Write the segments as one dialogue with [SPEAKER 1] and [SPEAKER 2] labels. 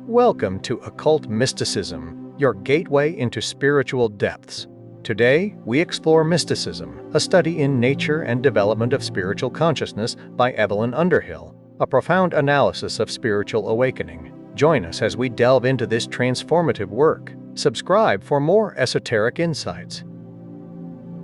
[SPEAKER 1] Welcome to Occult Mysticism, your gateway into spiritual depths. Today, we explore mysticism, a study in nature and development of spiritual consciousness by Evelyn Underhill, a profound analysis of spiritual awakening. Join us as we delve into this transformative work. Subscribe for more esoteric insights.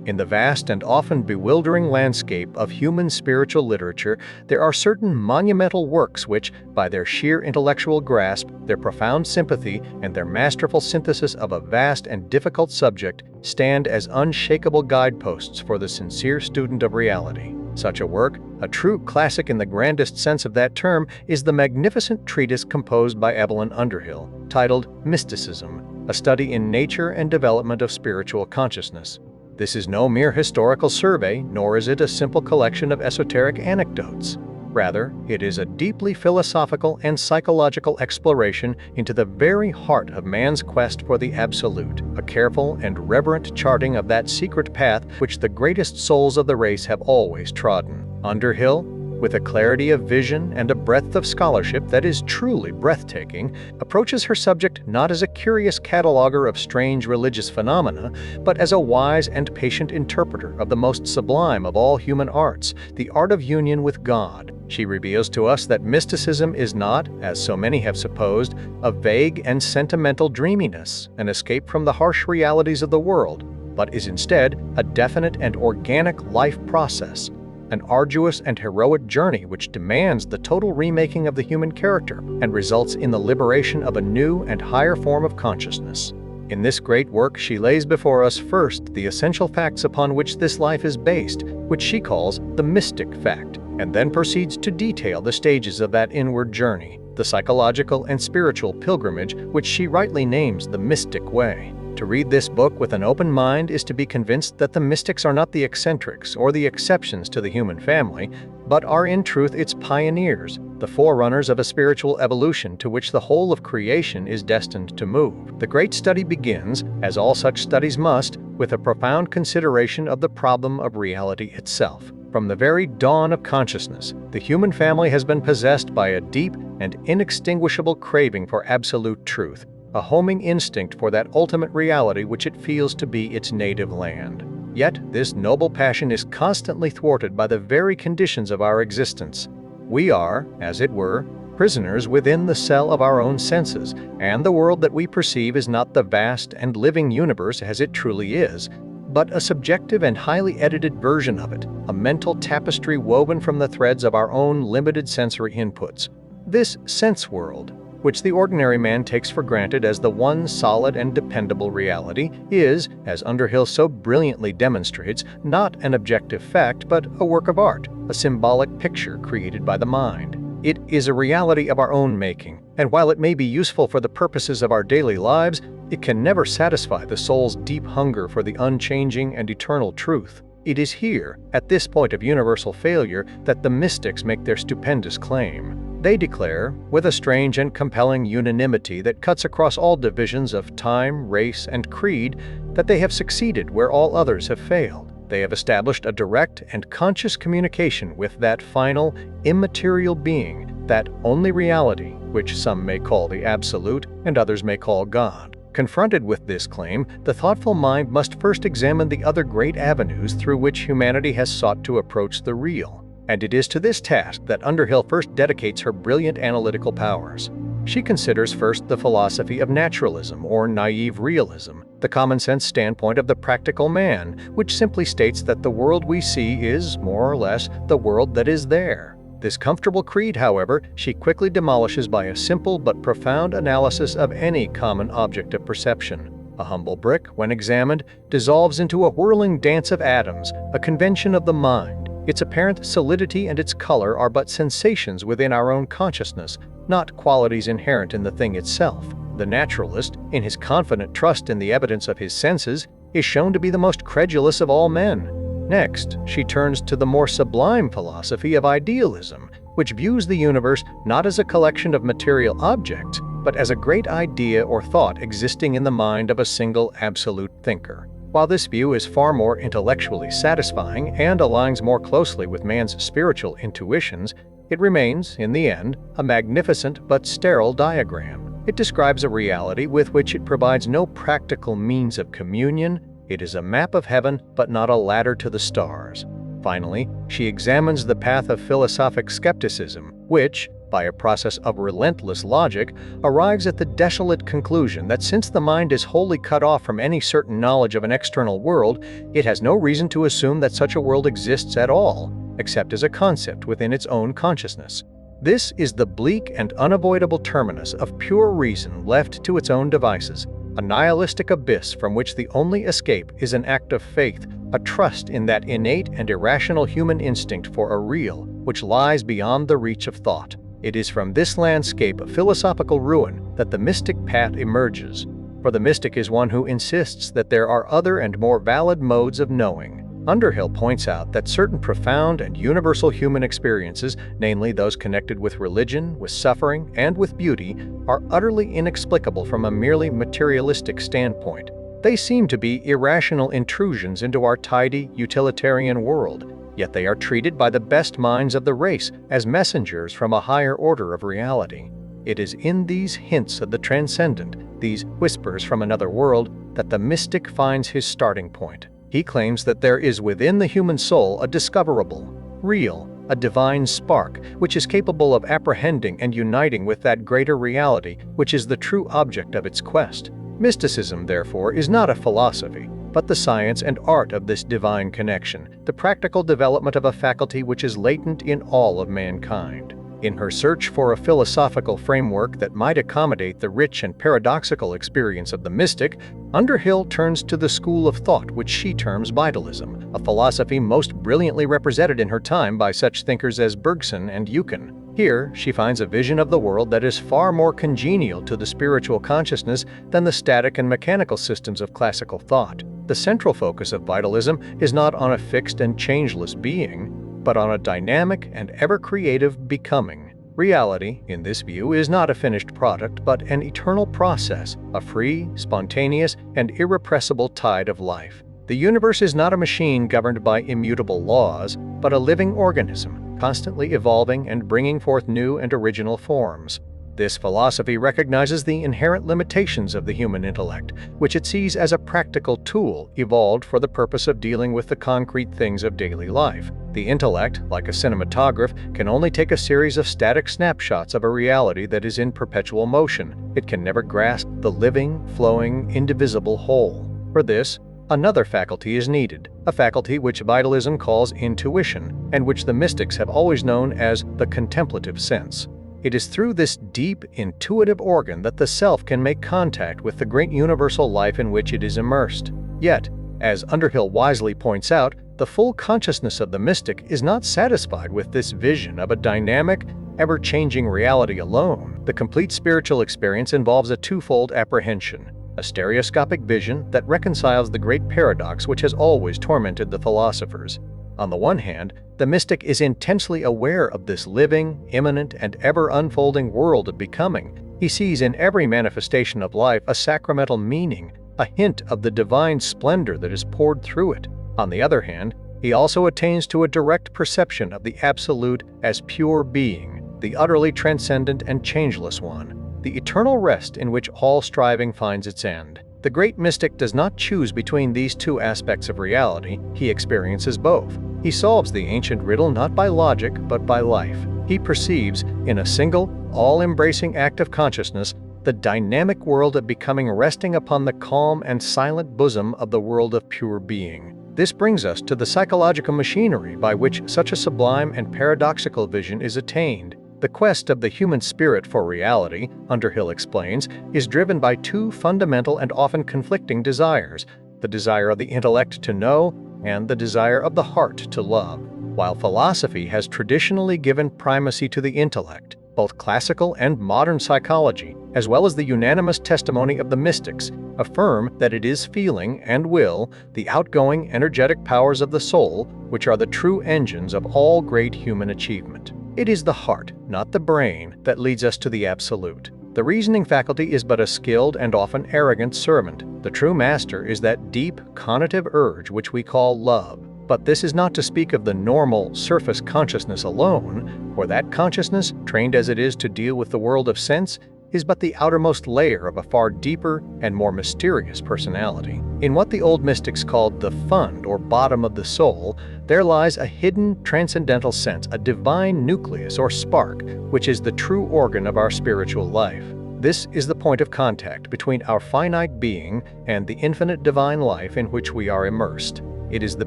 [SPEAKER 1] In the vast and often bewildering landscape of human spiritual literature, there are certain monumental works which, by their sheer intellectual grasp, their profound sympathy, and their masterful synthesis of a vast and difficult subject, stand as unshakable guideposts for the sincere student of reality. Such a work, a true classic in the grandest sense of that term, is the magnificent treatise composed by Evelyn Underhill, titled Mysticism, a study in nature and development of spiritual consciousness. This is no mere historical survey, nor is it a simple collection of esoteric anecdotes. Rather, it is a deeply philosophical and psychological exploration into the very heart of man's quest for the absolute, a careful and reverent charting of that secret path which the greatest souls of the race have always trodden. Underhill, with a clarity of vision and a breadth of scholarship that is truly breathtaking, approaches her subject not as a curious cataloger of strange religious phenomena, but as a wise and patient interpreter of the most sublime of all human arts, the art of union with God. She reveals to us that mysticism is not, as so many have supposed, a vague and sentimental dreaminess, an escape from the harsh realities of the world, but is instead a definite and organic life process, an arduous and heroic journey which demands the total remaking of the human character and results in the liberation of a new and higher form of consciousness. In this great work, she lays before us first the essential facts upon which this life is based, which she calls the mystic fact, and then proceeds to detail the stages of that inward journey, the psychological and spiritual pilgrimage which she rightly names the mystic way. To read this book with an open mind is to be convinced that the mystics are not the eccentrics or the exceptions to the human family, but are in truth its pioneers, the forerunners of a spiritual evolution to which the whole of creation is destined to move. The great study begins, as all such studies must, with a profound consideration of the problem of reality itself. From the very dawn of consciousness, the human family has been possessed by a deep and inextinguishable craving for absolute truth, a homing instinct for that ultimate reality which it feels to be its native land. Yet this noble passion is constantly thwarted by the very conditions of our existence. We are, as it were, prisoners within the cell of our own senses, and the world that we perceive is not the vast and living universe as it truly is, but a subjective and highly edited version of it, a mental tapestry woven from the threads of our own limited sensory inputs. This sense world, which the ordinary man takes for granted as the one solid and dependable reality, is, as Underhill so brilliantly demonstrates, not an objective fact, but a work of art, a symbolic picture created by the mind. It is a reality of our own making, and while it may be useful for the purposes of our daily lives, it can never satisfy the soul's deep hunger for the unchanging and eternal truth. It is here, at this point of universal failure, that the mystics make their stupendous claim. They declare, with a strange and compelling unanimity that cuts across all divisions of time, race, and creed, that they have succeeded where all others have failed. They have established a direct and conscious communication with that final, immaterial being, that only reality, which some may call the Absolute and others may call God. Confronted with this claim, the thoughtful mind must first examine the other great avenues through which humanity has sought to approach the real. And it is to this task that Underhill first dedicates her brilliant analytical powers. She considers first the philosophy of naturalism or naive realism, the common-sense standpoint of the practical man, which simply states that the world we see is, more or less, the world that is there. This comfortable creed, however, she quickly demolishes by a simple but profound analysis of any common object of perception. A humble brick, when examined, dissolves into a whirling dance of atoms, a convention of the mind. Its apparent solidity and its color are but sensations within our own consciousness, not qualities inherent in the thing itself. The naturalist, in his confident trust in the evidence of his senses, is shown to be the most credulous of all men. Next, she turns to the more sublime philosophy of idealism, which views the universe not as a collection of material objects, but as a great idea or thought existing in the mind of a single absolute thinker. While this view is far more intellectually satisfying and aligns more closely with man's spiritual intuitions, it remains, in the end, a magnificent but sterile diagram. It describes a reality with which it provides no practical means of communion. It is a map of heaven, but not a ladder to the stars. Finally, she examines the path of philosophic skepticism, which, by a process of relentless logic, arrives at the desolate conclusion that since the mind is wholly cut off from any certain knowledge of an external world, it has no reason to assume that such a world exists at all, except as a concept within its own consciousness. This is the bleak and unavoidable terminus of pure reason left to its own devices, a nihilistic abyss from which the only escape is an act of faith, a trust in that innate and irrational human instinct for a real which lies beyond the reach of thought. It is from this landscape of philosophical ruin that the mystic path emerges, for the mystic is one who insists that there are other and more valid modes of knowing. Underhill points out that certain profound and universal human experiences, namely those connected with religion, with suffering, and with beauty, are utterly inexplicable from a merely materialistic standpoint. They seem to be irrational intrusions into our tidy, utilitarian world, yet they are treated by the best minds of the race as messengers from a higher order of reality. It is in these hints of the transcendent, these whispers from another world, that the mystic finds his starting point. He claims that there is within the human soul a discoverable, real, a divine spark, which is capable of apprehending and uniting with that greater reality which is the true object of its quest. Mysticism, therefore, is not a philosophy, but the science and art of this divine connection, the practical development of a faculty which is latent in all of mankind. In her search for a philosophical framework that might accommodate the rich and paradoxical experience of the mystic, Underhill turns to the school of thought which she terms vitalism, a philosophy most brilliantly represented in her time by such thinkers as Bergson and Eucken. Here, she finds a vision of the world that is far more congenial to the spiritual consciousness than the static and mechanical systems of classical thought. The central focus of vitalism is not on a fixed and changeless being, but on a dynamic and ever-creative becoming. Reality, in this view, is not a finished product, but an eternal process, a free, spontaneous, and irrepressible tide of life. The universe is not a machine governed by immutable laws, but a living organism, constantly evolving and bringing forth new and original forms. This philosophy recognizes the inherent limitations of the human intellect, which it sees as a practical tool evolved for the purpose of dealing with the concrete things of daily life. The intellect, like a cinematograph, can only take a series of static snapshots of a reality that is in perpetual motion. It can never grasp the living, flowing, indivisible whole. For this, another faculty is needed, a faculty which vitalism calls intuition, and which the mystics have always known as the contemplative sense. It is through this deep, intuitive organ that the self can make contact with the great universal life in which it is immersed. Yet, as Underhill wisely points out, the full consciousness of the mystic is not satisfied with this vision of a dynamic, ever-changing reality alone. The complete spiritual experience involves a twofold apprehension, a stereoscopic vision that reconciles the great paradox which has always tormented the philosophers. On the one hand, the mystic is intensely aware of this living, immanent, and ever-unfolding world of becoming. He sees in every manifestation of life a sacramental meaning, a hint of the divine splendor that is poured through it. On the other hand, he also attains to a direct perception of the Absolute as pure being, the utterly transcendent and changeless one, the eternal rest in which all striving finds its end. The great mystic does not choose between these two aspects of reality, he experiences both. He solves the ancient riddle not by logic, but by life. He perceives, in a single, all-embracing act of consciousness, the dynamic world of becoming resting upon the calm and silent bosom of the world of pure being. This brings us to the psychological machinery by which such a sublime and paradoxical vision is attained. The quest of the human spirit for reality, Underhill explains, is driven by two fundamental and often conflicting desires, the desire of the intellect to know and the desire of the heart to love. While philosophy has traditionally given primacy to the intellect, both classical and modern psychology, as well as the unanimous testimony of the mystics, affirm that it is feeling and will, the outgoing, energetic powers of the soul, which are the true engines of all great human achievement. It is the heart, not the brain, that leads us to the absolute. The reasoning faculty is but a skilled and often arrogant servant. The true master is that deep, conative urge which we call love. But this is not to speak of the normal, surface consciousness alone, for that consciousness, trained as it is to deal with the world of sense, is but the outermost layer of a far deeper and more mysterious personality. In what the old mystics called the fund or bottom of the soul, there lies a hidden transcendental sense, a divine nucleus or spark, which is the true organ of our spiritual life. This is the point of contact between our finite being and the infinite divine life in which we are immersed. It is the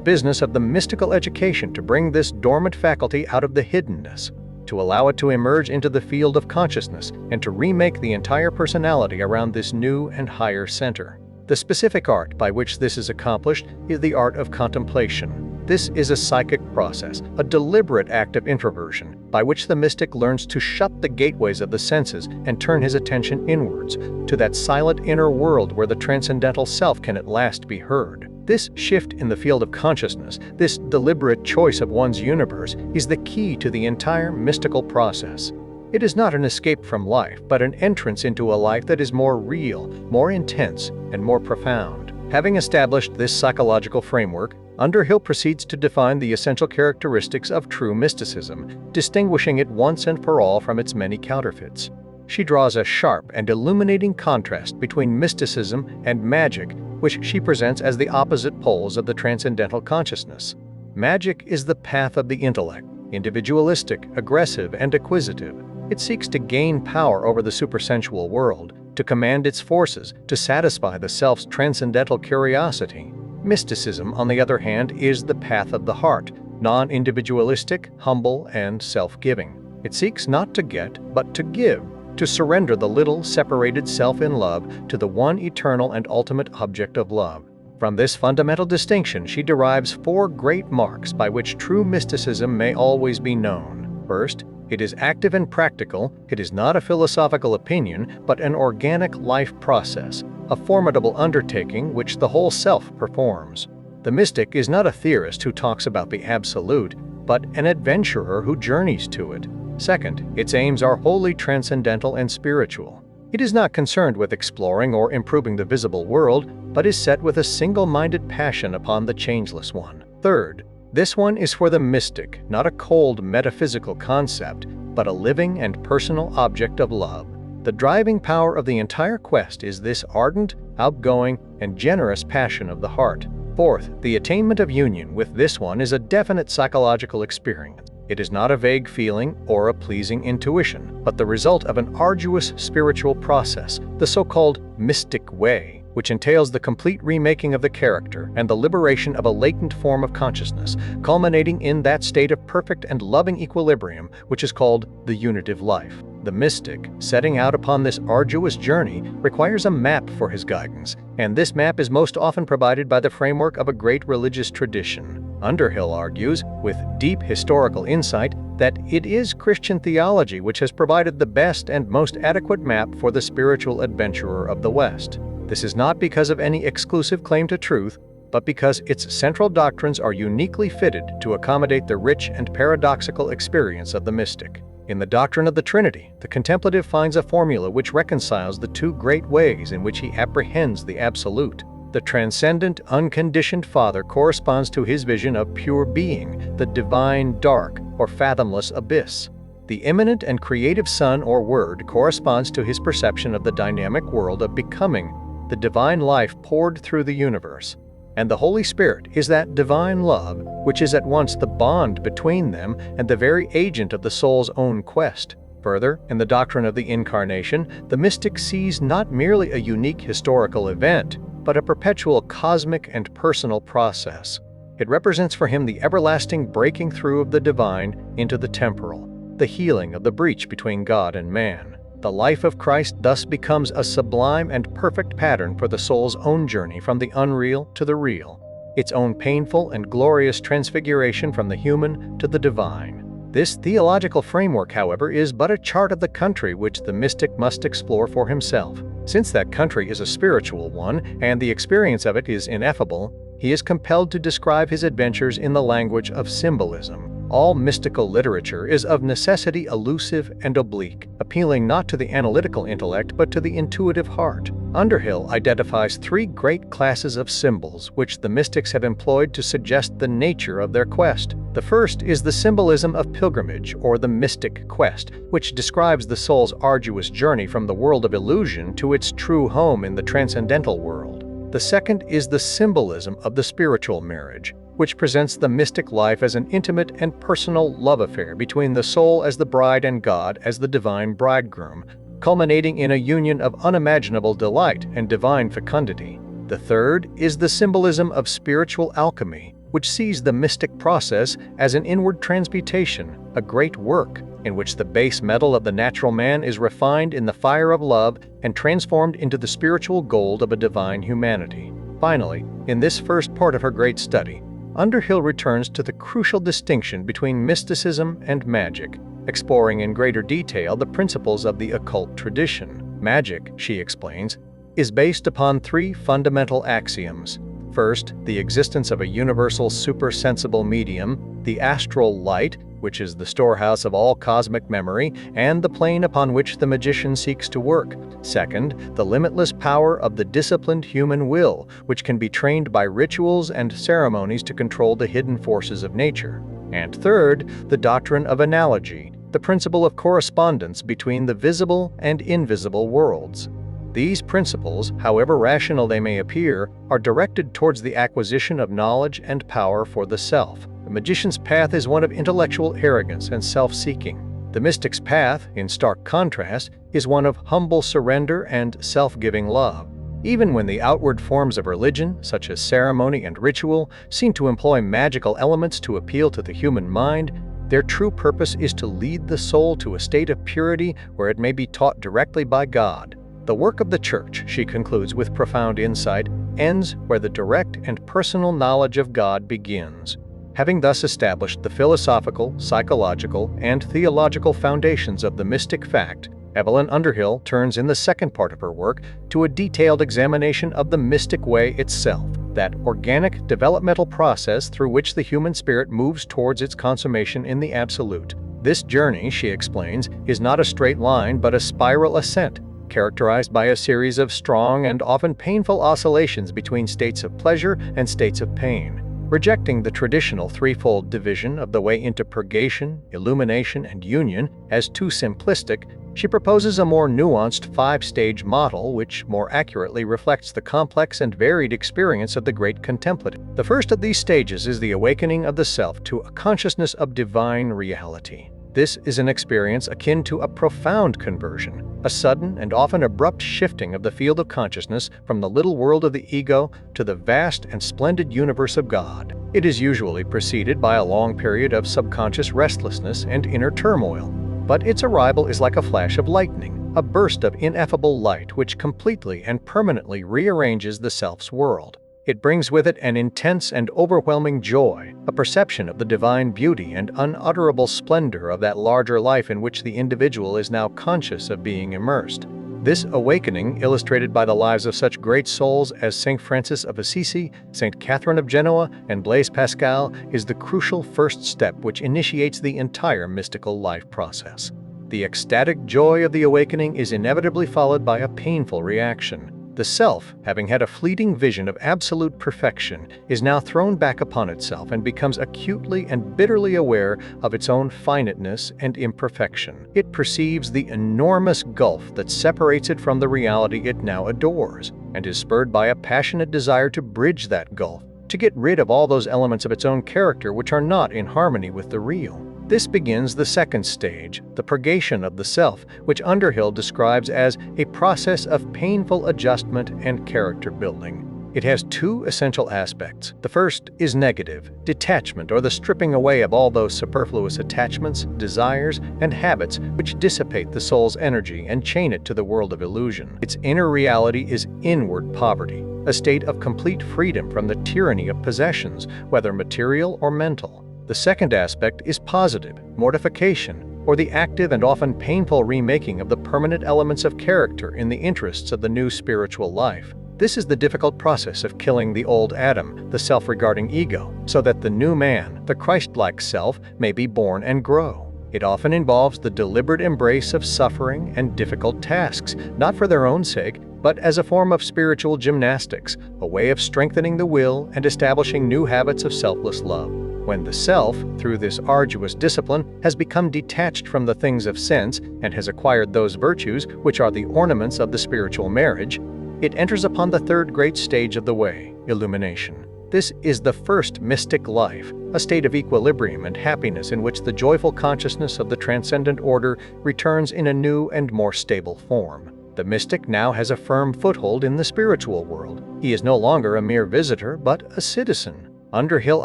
[SPEAKER 1] business of the mystical education to bring this dormant faculty out of the hiddenness, to allow it to emerge into the field of consciousness, and to remake the entire personality around this new and higher center. The specific art by which this is accomplished is the art of contemplation. This is a psychic process, a deliberate act of introversion, by which the mystic learns to shut the gateways of the senses and turn his attention inwards, to that silent inner world where the transcendental self can at last be heard. This shift in the field of consciousness, this deliberate choice of one's universe, is the key to the entire mystical process. It is not an escape from life, but an entrance into a life that is more real, more intense, and more profound. Having established this psychological framework, Underhill proceeds to define the essential characteristics of true mysticism, distinguishing it once and for all from its many counterfeits. She draws a sharp and illuminating contrast between mysticism and magic, which she presents as the opposite poles of the transcendental consciousness. Magic is the path of the intellect, individualistic, aggressive, and acquisitive. It seeks to gain power over the supersensual world, to command its forces, to satisfy the self's transcendental curiosity. Mysticism, on the other hand, is the path of the heart, non-individualistic, humble, and self-giving. It seeks not to get, but to give, to surrender the little, separated self in love to the one eternal and ultimate object of love. From this fundamental distinction, she derives four great marks by which true mysticism may always be known. First, it is active and practical. It is not a philosophical opinion, but an organic life process, a formidable undertaking which the whole self performs. The mystic is not a theorist who talks about the absolute, but an adventurer who journeys to it. Second, its aims are wholly transcendental and spiritual. It is not concerned with exploring or improving the visible world, but is set with a single-minded passion upon the changeless one. Third, this one is for the mystic, not a cold metaphysical concept, but a living and personal object of love. The driving power of the entire quest is this ardent, outgoing, and generous passion of the heart. Fourth, the attainment of union with this one is a definite psychological experience. It is not a vague feeling or a pleasing intuition, but the result of an arduous spiritual process, the so-called mystic way, which entails the complete remaking of the character and the liberation of a latent form of consciousness, culminating in that state of perfect and loving equilibrium which is called the unitive life. The mystic, setting out upon this arduous journey, requires a map for his guidance, and this map is most often provided by the framework of a great religious tradition. Underhill argues, with deep historical insight, that it is Christian theology which has provided the best and most adequate map for the spiritual adventurer of the West. This is not because of any exclusive claim to truth, but because its central doctrines are uniquely fitted to accommodate the rich and paradoxical experience of the mystic. In the doctrine of the Trinity, the contemplative finds a formula which reconciles the two great ways in which he apprehends the absolute. The transcendent, unconditioned Father corresponds to his vision of pure being, the divine dark or fathomless abyss. The immanent and creative Son or Word corresponds to his perception of the dynamic world of becoming, the divine life poured through the universe. And the Holy Spirit is that divine love which is at once the bond between them and the very agent of the soul's own quest. Further, in the doctrine of the Incarnation, the mystic sees not merely a unique historical event, but a perpetual cosmic and personal process. It represents for him the everlasting breaking through of the divine into the temporal, the healing of the breach between God and man. The life of Christ thus becomes a sublime and perfect pattern for the soul's own journey from the unreal to the real, its own painful and glorious transfiguration from the human to the divine. This theological framework, however, is but a chart of the country which the mystic must explore for himself. Since that country is a spiritual one, and the experience of it is ineffable, he is compelled to describe his adventures in the language of symbolism. All mystical literature is of necessity elusive and oblique, appealing not to the analytical intellect but to the intuitive heart. Underhill identifies three great classes of symbols which the mystics have employed to suggest the nature of their quest. The first is the symbolism of pilgrimage, or the mystic quest, which describes the soul's arduous journey from the world of illusion to its true home in the transcendental world. The second is the symbolism of the spiritual marriage, which presents the mystic life as an intimate and personal love affair between the soul as the bride and God as the divine bridegroom, culminating in a union of unimaginable delight and divine fecundity. The third is the symbolism of spiritual alchemy, which sees the mystic process as an inward transmutation, a great work, in which the base metal of the natural man is refined in the fire of love and transformed into the spiritual gold of a divine humanity. Finally, in this first part of her great study, Underhill returns to the crucial distinction between mysticism and magic, exploring in greater detail the principles of the occult tradition. Magic, she explains, is based upon three fundamental axioms. First, the existence of a universal supersensible medium, the astral light, which is the storehouse of all cosmic memory, and the plane upon which the magician seeks to work. Second, the limitless power of the disciplined human will, which can be trained by rituals and ceremonies to control the hidden forces of nature. And third, the doctrine of analogy, the principle of correspondence between the visible and invisible worlds. These principles, however rational they may appear, are directed towards the acquisition of knowledge and power for the self. The magician's path is one of intellectual arrogance and self-seeking. The mystic's path, in stark contrast, is one of humble surrender and self-giving love. Even when the outward forms of religion, such as ceremony and ritual, seem to employ magical elements to appeal to the human mind, their true purpose is to lead the soul to a state of purity where it may be taught directly by God. The work of the Church, she concludes with profound insight, ends where the direct and personal knowledge of God begins. Having thus established the philosophical, psychological, and theological foundations of the mystic fact, Evelyn Underhill turns in the second part of her work to a detailed examination of the mystic way itself, that organic developmental process through which the human spirit moves towards its consummation in the absolute. This journey, she explains, is not a straight line but a spiral ascent, characterized by a series of strong and often painful oscillations between states of pleasure and states of pain. Rejecting the traditional threefold division of the way into purgation, illumination, and union as too simplistic, she proposes a more nuanced five-stage model which more accurately reflects the complex and varied experience of the great contemplative. The first of these stages is the awakening of the self to a consciousness of divine reality. This is an experience akin to a profound conversion, a sudden and often abrupt shifting of the field of consciousness from the little world of the ego to the vast and splendid universe of God. It is usually preceded by a long period of subconscious restlessness and inner turmoil, but its arrival is like a flash of lightning, a burst of ineffable light which completely and permanently rearranges the self's world. It brings with it an intense and overwhelming joy, a perception of the divine beauty and unutterable splendor of that larger life in which the individual is now conscious of being immersed. This awakening, illustrated by the lives of such great souls as St. Francis of Assisi, St. Catherine of Genoa, and Blaise Pascal, is the crucial first step which initiates the entire mystical life process. The ecstatic joy of the awakening is inevitably followed by a painful reaction. The self, having had a fleeting vision of absolute perfection, is now thrown back upon itself and becomes acutely and bitterly aware of its own finiteness and imperfection. It perceives the enormous gulf that separates it from the reality it now adores, and is spurred by a passionate desire to bridge that gulf, to get rid of all those elements of its own character which are not in harmony with the real. This begins the second stage, the purgation of the self, which Underhill describes as a process of painful adjustment and character building. It has two essential aspects. The first is negative, detachment, or the stripping away of all those superfluous attachments, desires, and habits which dissipate the soul's energy and chain it to the world of illusion. Its inner reality is inward poverty, a state of complete freedom from the tyranny of possessions, whether material or mental. The second aspect is positive, mortification, or the active and often painful remaking of the permanent elements of character in the interests of the new spiritual life. This is the difficult process of killing the old Adam, the self-regarding ego, so that the new man, the Christ-like self, may be born and grow. It often involves the deliberate embrace of suffering and difficult tasks, not for their own sake, but as a form of spiritual gymnastics, a way of strengthening the will and establishing new habits of selfless love. When the self, through this arduous discipline, has become detached from the things of sense and has acquired those virtues which are the ornaments of the spiritual marriage, it enters upon the third great stage of the way, illumination. This is the first mystic life, a state of equilibrium and happiness in which the joyful consciousness of the transcendent order returns in a new and more stable form. The mystic now has a firm foothold in the spiritual world. He is no longer a mere visitor, but a citizen. Underhill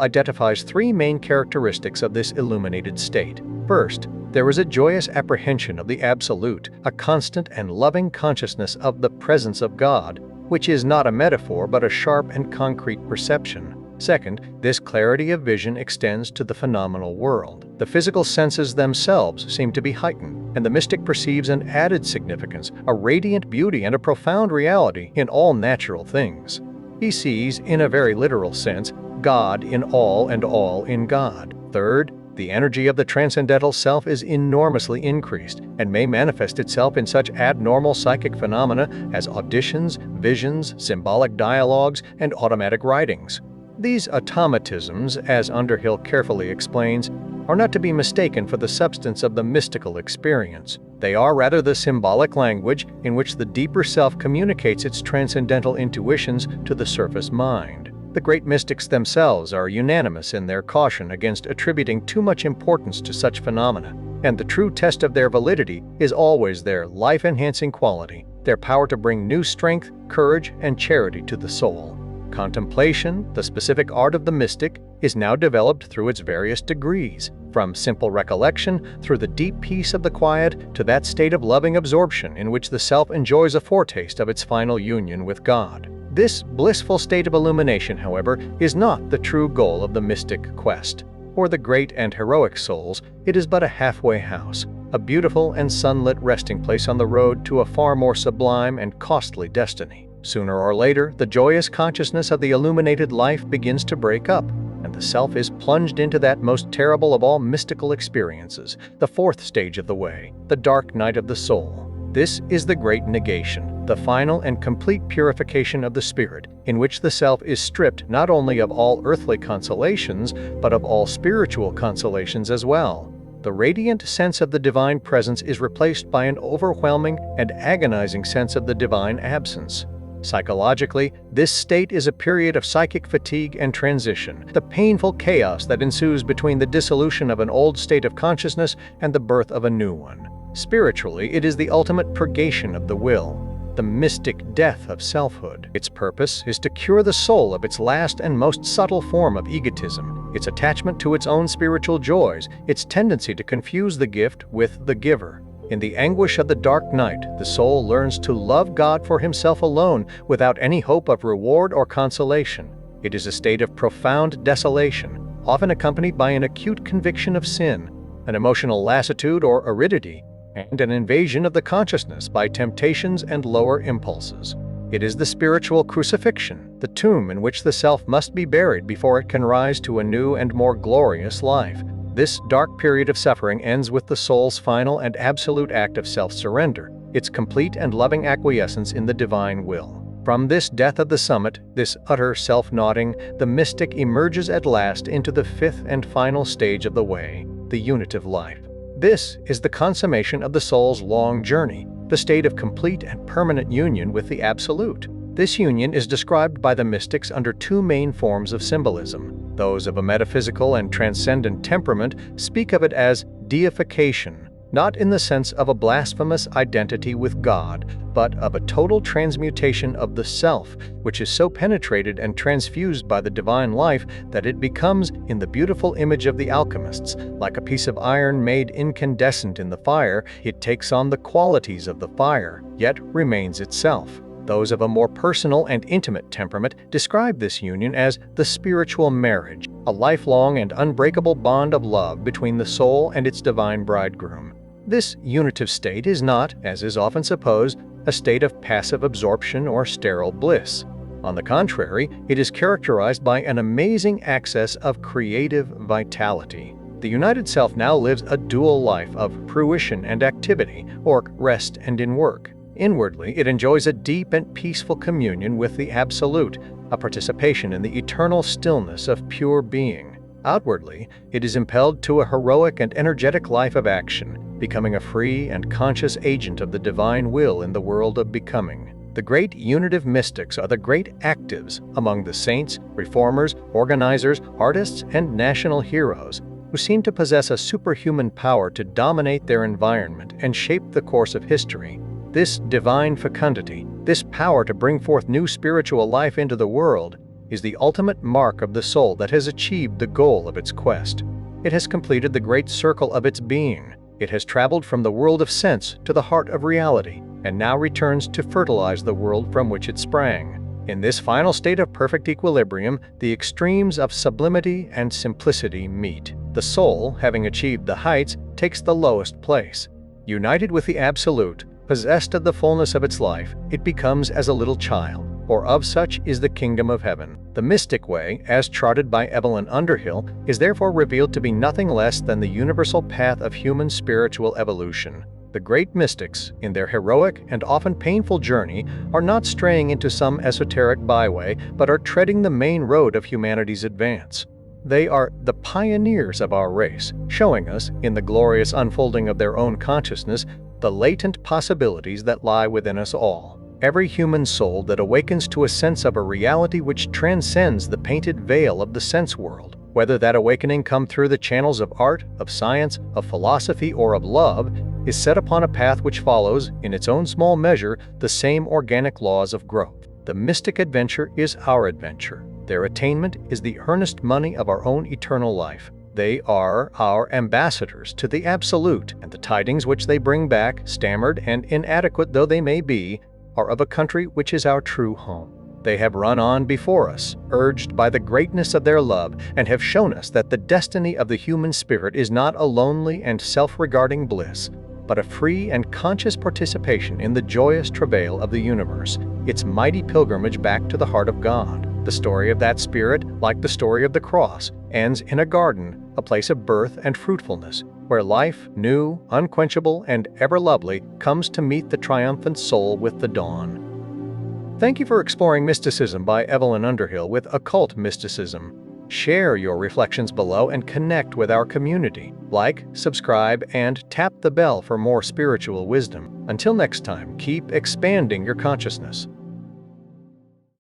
[SPEAKER 1] identifies three main characteristics of this illuminated state. First, there is a joyous apprehension of the Absolute, a constant and loving consciousness of the presence of God, which is not a metaphor but a sharp and concrete perception. Second, this clarity of vision extends to the phenomenal world. The physical senses themselves seem to be heightened, and the mystic perceives an added significance, a radiant beauty and a profound reality in all natural things. He sees, in a very literal sense, God in all and all in God. Third, the energy of the transcendental self is enormously increased and may manifest itself in such abnormal psychic phenomena as auditions, visions, symbolic dialogues, and automatic writings. These automatisms, as Underhill carefully explains, are not to be mistaken for the substance of the mystical experience. They are rather the symbolic language in which the deeper self communicates its transcendental intuitions to the surface mind. The great mystics themselves are unanimous in their caution against attributing too much importance to such phenomena, and the true test of their validity is always their life-enhancing quality, their power to bring new strength, courage, and charity to the soul. Contemplation, the specific art of the mystic, is now developed through its various degrees, from simple recollection through the deep peace of the quiet to that state of loving absorption in which the self enjoys a foretaste of its final union with God. This blissful state of illumination, however, is not the true goal of the mystic quest. For the great and heroic souls, it is but a halfway house, a beautiful and sunlit resting place on the road to a far more sublime and costly destiny. Sooner or later, the joyous consciousness of the illuminated life begins to break up, and the self is plunged into that most terrible of all mystical experiences, the fourth stage of the way, the dark night of the soul. This is the great negation, the final and complete purification of the spirit, in which the self is stripped not only of all earthly consolations, but of all spiritual consolations as well. The radiant sense of the divine presence is replaced by an overwhelming and agonizing sense of the divine absence. Psychologically, this state is a period of psychic fatigue and transition, the painful chaos that ensues between the dissolution of an old state of consciousness and the birth of a new one. Spiritually, it is the ultimate purgation of the will, the mystic death of selfhood. Its purpose is to cure the soul of its last and most subtle form of egotism, its attachment to its own spiritual joys, its tendency to confuse the gift with the giver. In the anguish of the dark night, the soul learns to love God for himself alone without any hope of reward or consolation. It is a state of profound desolation, often accompanied by an acute conviction of sin, an emotional lassitude or aridity, and an invasion of the consciousness by temptations and lower impulses. It is the spiritual crucifixion, the tomb in which the self must be buried before it can rise to a new and more glorious life. This dark period of suffering ends with the soul's final and absolute act of self-surrender, its complete and loving acquiescence in the divine will. From this death of the summit, this utter self-nodding, the mystic emerges at last into the fifth and final stage of the way, the unitive life. This is the consummation of the soul's long journey, the state of complete and permanent union with the Absolute. This union is described by the mystics under two main forms of symbolism. Those of a metaphysical and transcendent temperament speak of it as deification, not in the sense of a blasphemous identity with God, but of a total transmutation of the self, which is so penetrated and transfused by the divine life that it becomes, in the beautiful image of the alchemists, like a piece of iron made incandescent in the fire. It takes on the qualities of the fire, yet remains itself. Those of a more personal and intimate temperament describe this union as the spiritual marriage, a lifelong and unbreakable bond of love between the soul and its divine bridegroom. This unitive state is not, as is often supposed, a state of passive absorption or sterile bliss. On the contrary, it is characterized by an amazing access of creative vitality. The united self now lives a dual life of fruition and activity, or rest and in work. Inwardly, it enjoys a deep and peaceful communion with the Absolute, a participation in the eternal stillness of pure being. Outwardly, it is impelled to a heroic and energetic life of action, becoming a free and conscious agent of the divine will in the world of becoming. The great unitive mystics are the great actives among the saints, reformers, organizers, artists, and national heroes, who seem to possess a superhuman power to dominate their environment and shape the course of history. This divine fecundity, this power to bring forth new spiritual life into the world, is the ultimate mark of the soul that has achieved the goal of its quest. It has completed the great circle of its being. It has traveled from the world of sense to the heart of reality, and now returns to fertilize the world from which it sprang. In this final state of perfect equilibrium, the extremes of sublimity and simplicity meet. The soul, having achieved the heights, takes the lowest place. United with the Absolute, possessed of the fullness of its life, it becomes as a little child, for of such is the kingdom of heaven. The mystic way, as charted by Evelyn Underhill, is therefore revealed to be nothing less than the universal path of human spiritual evolution. The great mystics, in their heroic and often painful journey, are not straying into some esoteric byway, but are treading the main road of humanity's advance. They are the pioneers of our race, showing us, in the glorious unfolding of their own consciousness, the latent possibilities that lie within us all. Every human soul that awakens to a sense of a reality which transcends the painted veil of the sense world, whether that awakening come through the channels of art, of science, of philosophy, or of love, is set upon a path which follows, in its own small measure, the same organic laws of growth. The mystic adventure is our adventure. Their attainment is the earnest money of our own eternal life. They are our ambassadors to the Absolute, and the tidings which they bring back, stammered and inadequate though they may be, are of a country which is our true home. They have run on before us, urged by the greatness of their love, and have shown us that the destiny of the human spirit is not a lonely and self-regarding bliss, but a free and conscious participation in the joyous travail of the universe, its mighty pilgrimage back to the heart of God. The story of that spirit, like the story of the cross, ends in a garden, a place of birth and fruitfulness, where life, new, unquenchable, and ever lovely, comes to meet the triumphant soul with the dawn. Thank you for exploring Mysticism by Evelyn Underhill with Occult Mysticism. Share your reflections below and connect with our community. Like, subscribe, and tap the bell for more spiritual wisdom. Until next time, keep expanding your consciousness.